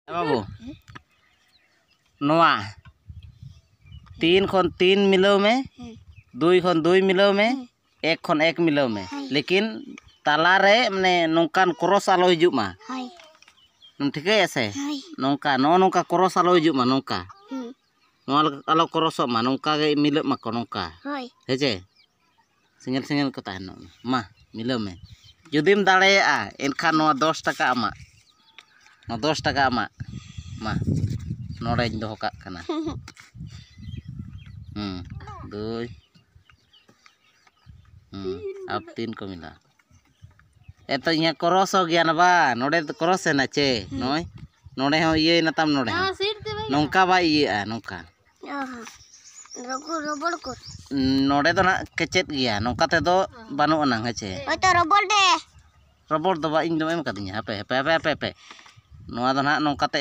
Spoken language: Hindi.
बाबू नोआ 3 खन 3 मिलाव में 2 खन 2 मिलाव में 1 खन 1 मिलाव में लेकिन ताला रे माने नोंकान क्रॉस आलो हिजुग मा नम ठीक है ऐसे नोंका नोंका क्रॉस आलो हिजुग मा नोंका आलो क्रॉस मा नोंका गे मिलाव मा को नोंका हेजे सिंगल सिंगल को ताहन मा मिलाव में जुदिम दाड़ेया एनखान नोआ 10 टाका आमा 10 टाका आमा मा नोड़े दोहो काग कना 2 अब 3 को मिला तो यहाँ क्रॉस हो गया ना बा नोड़े तो क्रॉस है ना चे नोय नोड़े हो ये ना तम नोड़े नौका बा ये नौका नोड़े तो ना केचेत गया नौका ते दो बानु अना हेचे तो रबड़ दे रबड़ दो बा इन दो एम कदिnya hape नोआ दो ना नौका ते